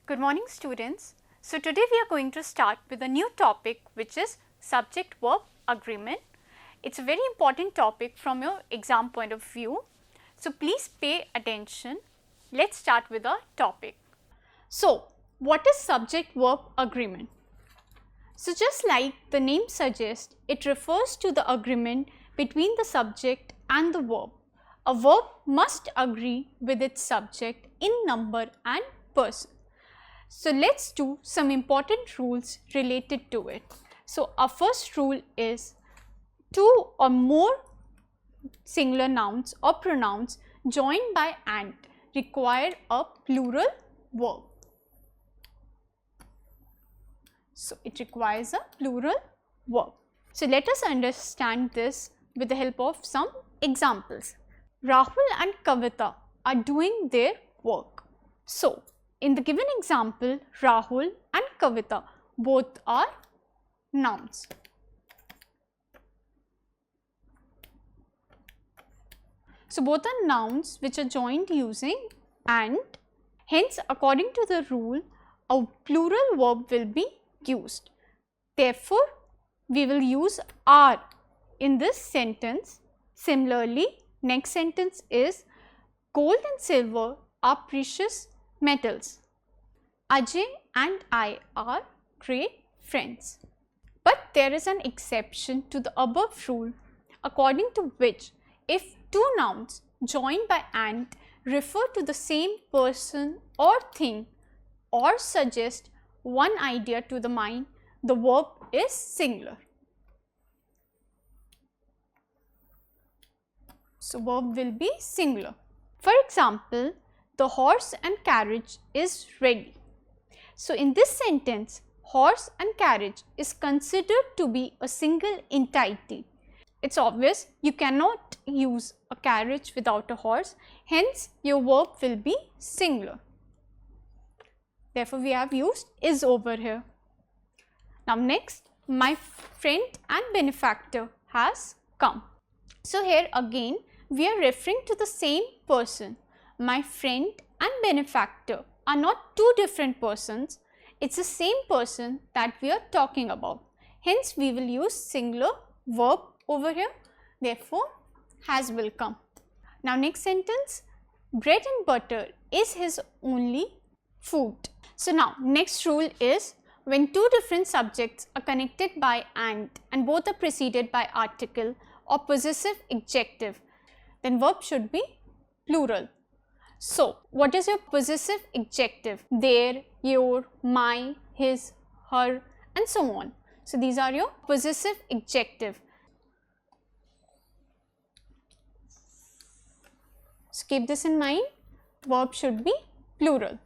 Good morning students. So today we are going to start with a new topic which is subject-verb agreement. It's a very important topic from your exam point of view. So please pay attention. Let's start with our topic. So what is subject-verb agreement? So just like the name suggests, it refers to the agreement between the subject and the verb. A verb must agree with its subject in number and person. So let's do some important rules related to it. So our first rule is two or more singular nouns or pronouns joined by and require a plural verb. So it requires a plural verb. So let us understand this with the help of some examples. Rahul and Kavita are doing their work. So in the given example, Rahul and Kavita both are nouns. So both are nouns which are joined using and, hence according to the rule, a plural verb will be used. Therefore, we will use are in this sentence. Similarly, next sentence is gold and silver are precious metals. Ajay and I are great friends. But there is an exception to the above rule, according to which if two nouns joined by and refer to the same person or thing or suggest one idea to the mind, the verb is singular. So verb will be singular. For example, the horse and carriage is ready. So in this sentence, horse and carriage is considered to be a single entity. It's obvious you cannot use a carriage without a horse, hence your verb will be singular. Therefore, we have used is over here. Now next, my friend and benefactor has come. So here again, we are referring to the same person. My friend and benefactor are not two different persons. It's the same person that we are talking about. Hence, we will use singular verb over here. Therefore, has will come. Now next sentence, bread and butter is his only food. So now next rule is when two different subjects are connected by and both are preceded by article or possessive adjective, then verb should be plural. So what is your possessive adjective? Their, your, my, his, her and so on. So these are your possessive adjective. So keep this in mind, verb should be plural.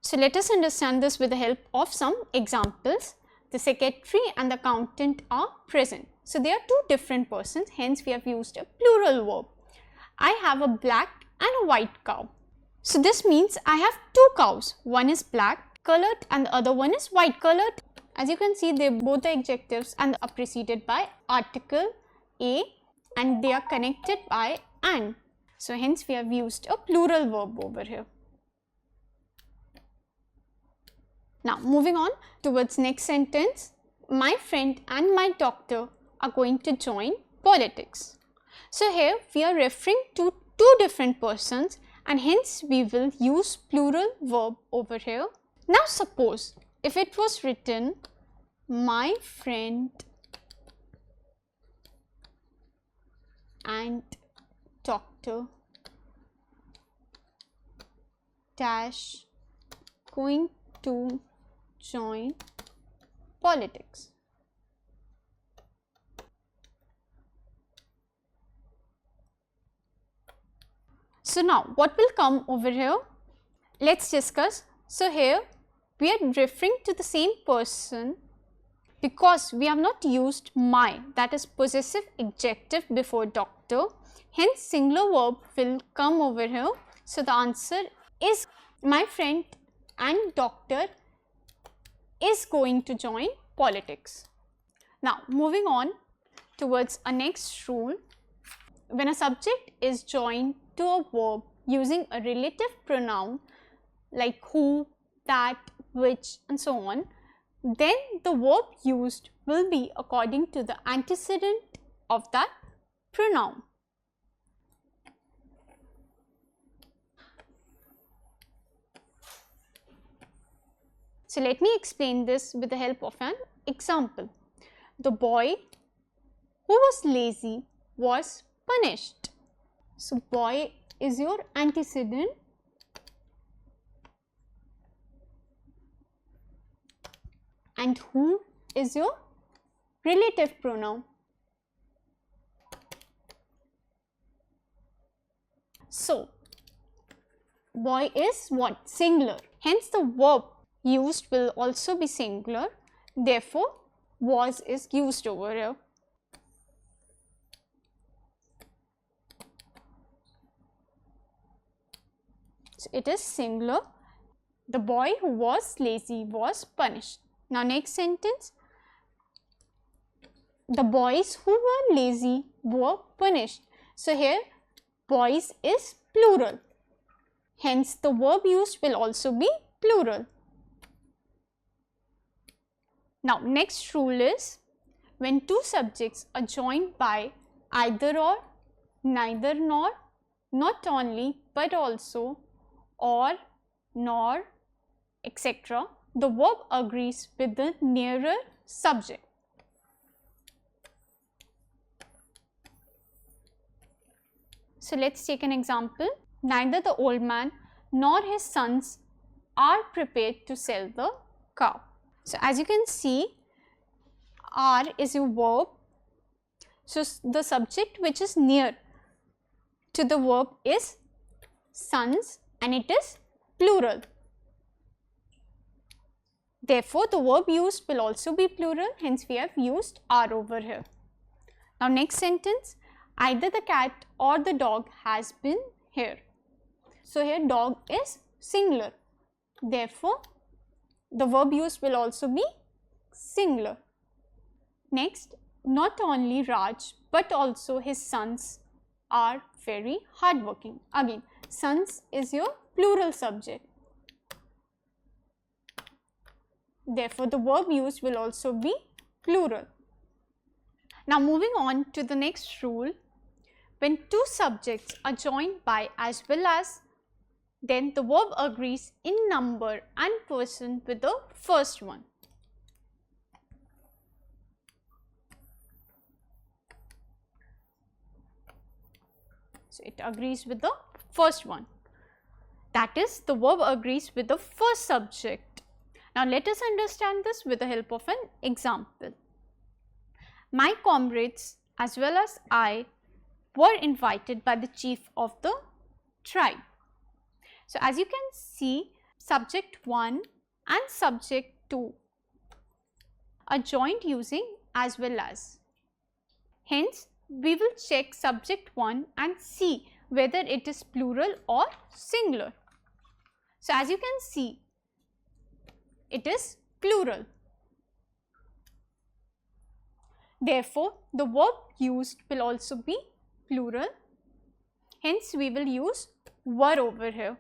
So let us understand this with the help of some examples. The secretary and the accountant are present. So they are two different persons, hence we have used a plural verb. I have a black and a white cow. So this means I have two cows. One is black colored and the other one is white colored. As you can see, they both are adjectives and are preceded by article a and they are connected by and. So hence we have used a plural verb over here. Now moving on towards next sentence, my friend and my doctor are going to join politics. So here we are referring to two different persons and hence we will use plural verb over here. Now suppose if it was written my friend and doctor dash going to join politics. So now what will come over here? Let's discuss. So here we are referring to the same person because we have not used my, that is possessive adjective before doctor. Hence singular verb will come over here. So the answer is my friend and doctor is going to join politics. Now moving on towards a next rule. When a subject is joined to a verb using a relative pronoun like who, that, which, and so on, then the verb used will be according to the antecedent of that pronoun. So let me explain this with the help of an example. The boy who was lazy was punished. So boy is your antecedent, and who is your relative pronoun. So boy is what? Singular. Hence the verb used will also be singular. Therefore was is used over here. So it is singular. The boy who was lazy was punished. Now next sentence, the boys who were lazy were punished. So here boys is plural. Hence the verb used will also be plural. Now next rule is, when two subjects are joined by either or, neither nor, not only but also, or, nor, etc., the verb agrees with the nearer subject. So let's take an example. Neither the old man nor his sons are prepared to sell the cow. So as you can see, are is a verb. So the subject which is near to the verb is sons, and it is plural. Therefore the verb used will also be plural, hence we have used are over here. Now next sentence, either the cat or the dog has been here. So here dog is singular. Therefore the verb used will also be singular. Next, not only Raj but also his sons are very hardworking. Again, sons is your plural subject. Therefore the verb used will also be plural. Now moving on to the next rule, when two subjects are joined by as well as, then the verb agrees in number and person with the first one. So it agrees with the first one. That is, the verb agrees with the first subject. Now let us understand this with the help of an example. My comrades as well as I were invited by the chief of the tribe. So as you can see, subject 1 and subject 2 are joined using as well as. Hence, we will check subject 1 and see whether it is plural or singular. So as you can see, it is plural. Therefore, the verb used will also be plural. Hence, we will use were over here.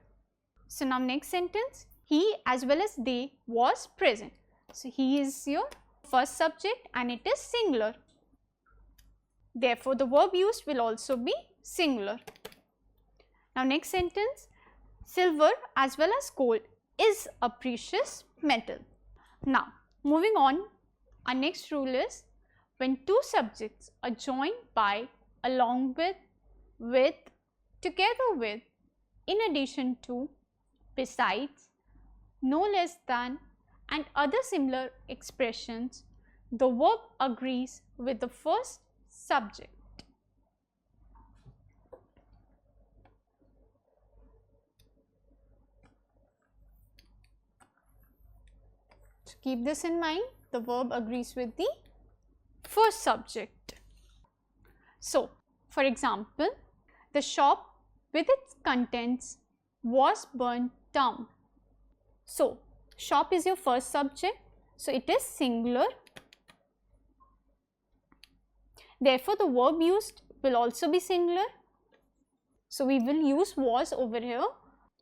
So now next sentence, he as well as they was present. So he is your first subject and it is singular. Therefore, the verb used will also be singular. Now next sentence, silver as well as gold is a precious metal. Now moving on, our next rule is, when two subjects are joined by, along with, together with, in addition to, besides, no less than, and other similar expressions, the verb agrees with the first subject. So keep this in mind, the verb agrees with the first subject. So for example, the shop with its contents was burnt down. So shop is your first subject, so it is singular. Therefore the verb used will also be singular. So we will use was over here,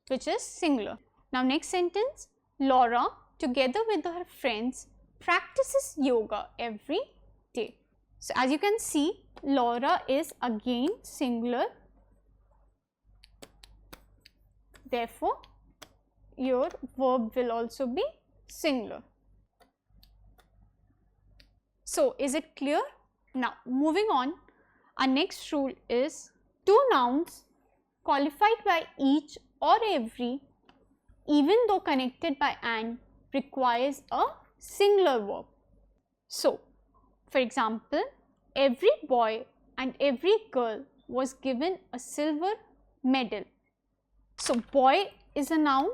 which is singular. Now next sentence, Laura, together with her friends, practices yoga every day. So as you can see, Laura is again singular. Therefore, your verb will also be singular. So is it clear? Now moving on, our next rule is two nouns qualified by each or every, even though connected by an, requires a singular verb. So for example, every boy and every girl was given a silver medal. So boy is a noun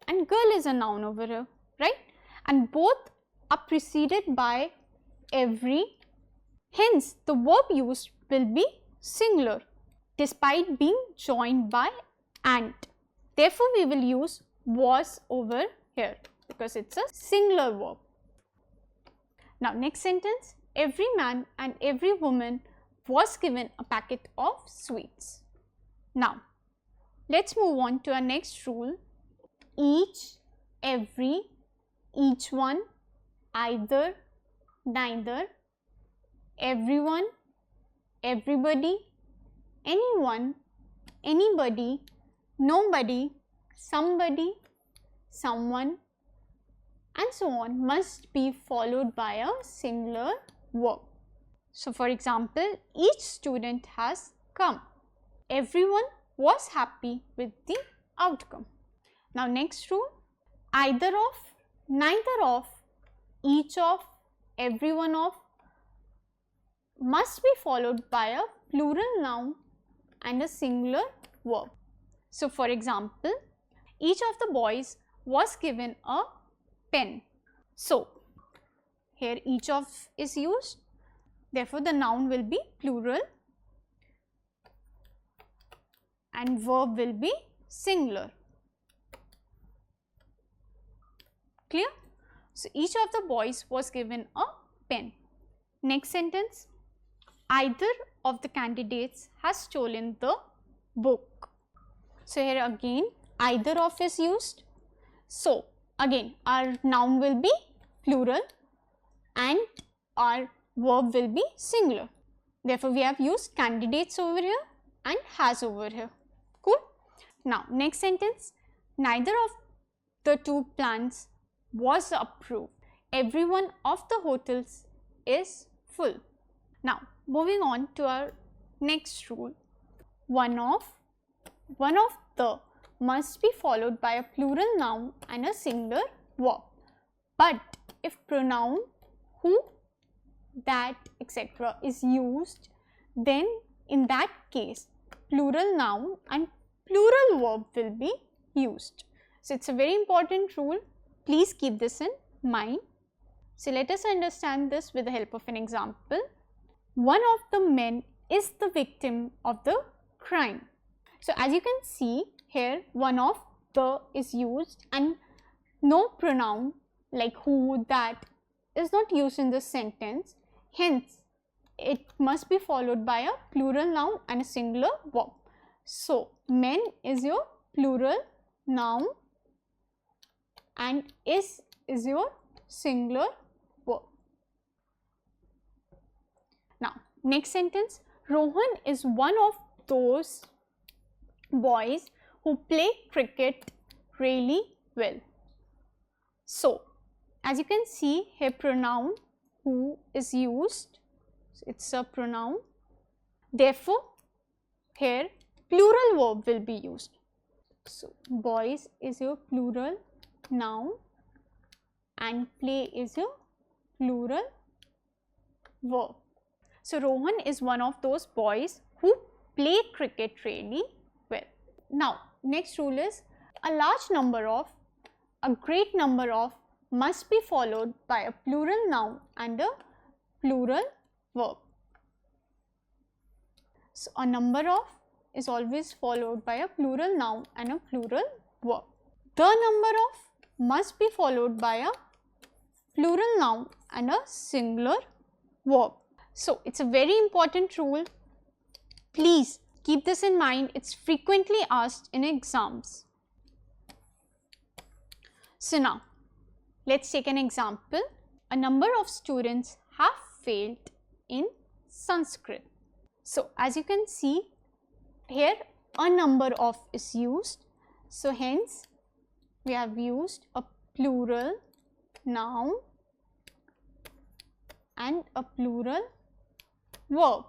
and girl is a noun over here, right? And both are preceded by every, hence the verb used will be singular despite being joined by and. Therefore, we will use was over here because it's a singular verb. Now next sentence, every man and every woman was given a packet of sweets. Now let's move on to our next rule. Each, every, each one, either, neither, everyone, everybody, anyone, anybody, nobody, somebody, someone, and so on must be followed by a singular verb. So for example, each student has come. Everyone was happy with the outcome. Now next rule, either of, neither of, each of, every one of must be followed by a plural noun and a singular verb. So for example, each of the boys was given a pen. So here each of is used, therefore the noun will be plural and verb will be singular. Clear? So each of the boys was given a pen. Next sentence, either of the candidates has stolen the book. So here again either of is used. So again our noun will be plural and our verb will be singular. Therefore we have used candidates over here and has over here. Cool. Now next sentence, neither of the two plans was approved. Every one of the hotels is full. Now moving on to our next rule, one of the must be followed by a plural noun and a singular verb. But if pronoun who, that, etc. is used, then in that case plural noun and plural verb will be used. So it's a very important rule. Please keep this in mind. So let us understand this with the help of an example. One of the men is the victim of the crime. So as you can see here, one of the is used and no pronoun like who, that is not used in this sentence. Hence, it must be followed by a plural noun and a singular verb. So men is your plural noun and is your singular verb. Now next sentence, Rohan is one of those boys who play cricket really well. So as you can see here, pronoun who is used, so it's a pronoun, therefore here plural verb will be used. So boys is your plural noun and play is your plural verb. So Rohan is one of those boys who play cricket really well. Now next rule is a large number of, a great number of must be followed by a plural noun and a plural verb. So a number of is always followed by a plural noun and a plural verb. The number of must be followed by a plural noun and a singular verb. So it's a very important rule. Please keep this in mind. It's frequently asked in exams. So now, let's take an example. A number of students have failed in Sanskrit. So as you can see here, a number of is used. So hence we have used a plural noun and a plural verb.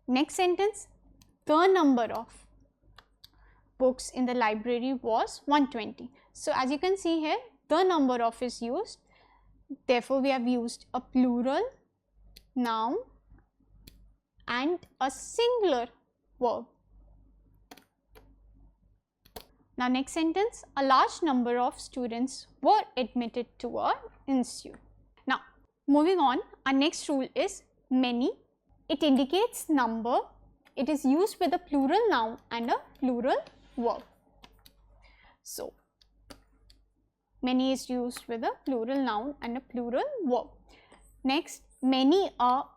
Next sentence, the number of books in the library was 120. So as you can see here, the number of is used. Therefore, we have used a plural noun and a singular verb. Now next sentence, a large number of students were admitted to our institute. Now moving on, our next rule is many. It indicates number. It is used with a plural noun and a plural verb. So many is used with a plural noun and a plural verb. Next, many are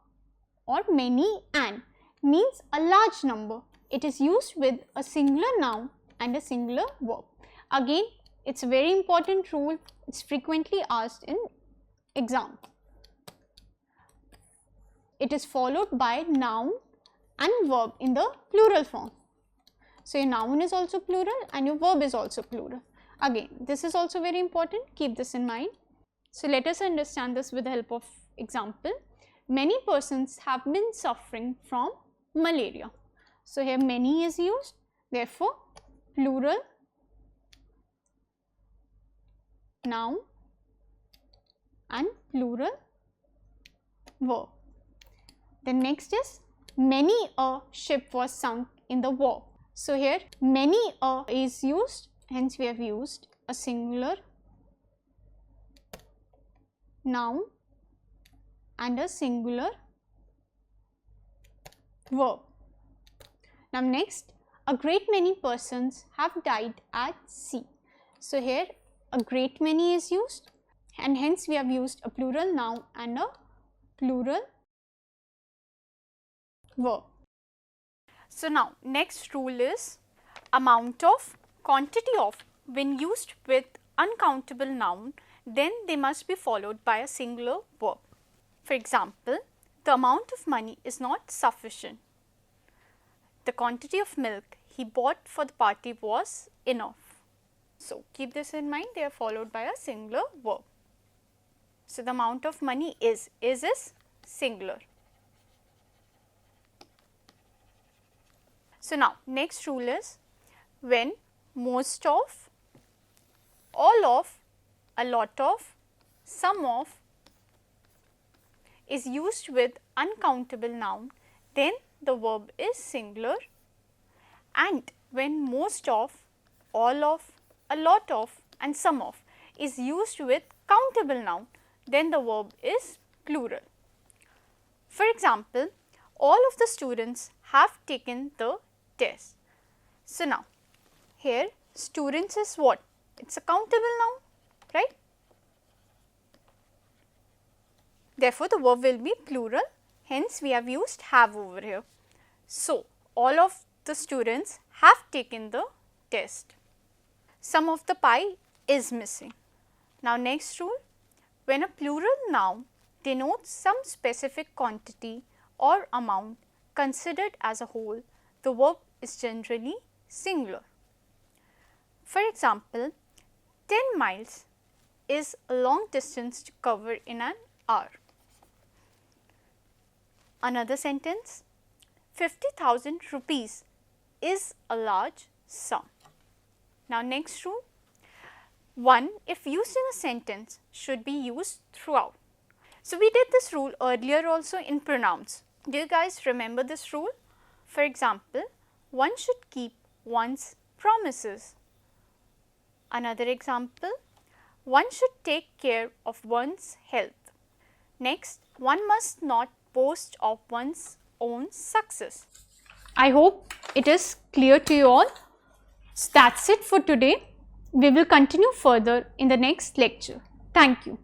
or many an means a large number. It is used with a singular noun and a singular verb. Again, it's a very important rule. It's frequently asked in exam. It is followed by noun and verb in the plural form. So your noun is also plural and your verb is also plural. Again, this is also very important. Keep this in mind. So let us understand this with the help of example. Many persons have been suffering from malaria. So here many is used. Therefore, plural noun and plural verb. The next is many a ship was sunk in the war. So here many a is used, hence we have used a singular noun and a singular verb. Now next, a great many persons have died at sea. So here a great many is used and hence we have used a plural noun and a plural verb. So now next rule is amount of, quantity of. When used with uncountable noun, then they must be followed by a singular verb. For example, the amount of money is not sufficient. The quantity of milk he bought for the party was enough. So keep this in mind, they are followed by a singular verb. So the amount of money is singular. So now next rule is when most of, all of, a lot of, some of is used with uncountable noun, then the verb is singular, and when most of, all of, a lot of and some of is used with countable noun, then the verb is plural. For example, all of the students have taken the test. So now here students is what? It's a countable noun, right? Therefore, the verb will be plural, hence we have used have over here. So all of the students have taken the test. Some of the pie is missing. Now next rule, when a plural noun denotes some specific quantity or amount considered as a whole, the verb is generally singular. For example, 10 miles is a long distance to cover in an hour. Another sentence, 50,000 rupees is a large sum. Now next rule, 1 if used in a sentence should be used throughout. So we did this rule earlier also in pronouns. Do you guys remember this rule? For example, one should keep one's promises. Another example, one should take care of one's health. Next, one must not boast of one's own success. I hope it is clear to you all. So that's it for today. We will continue further in the next lecture. Thank you.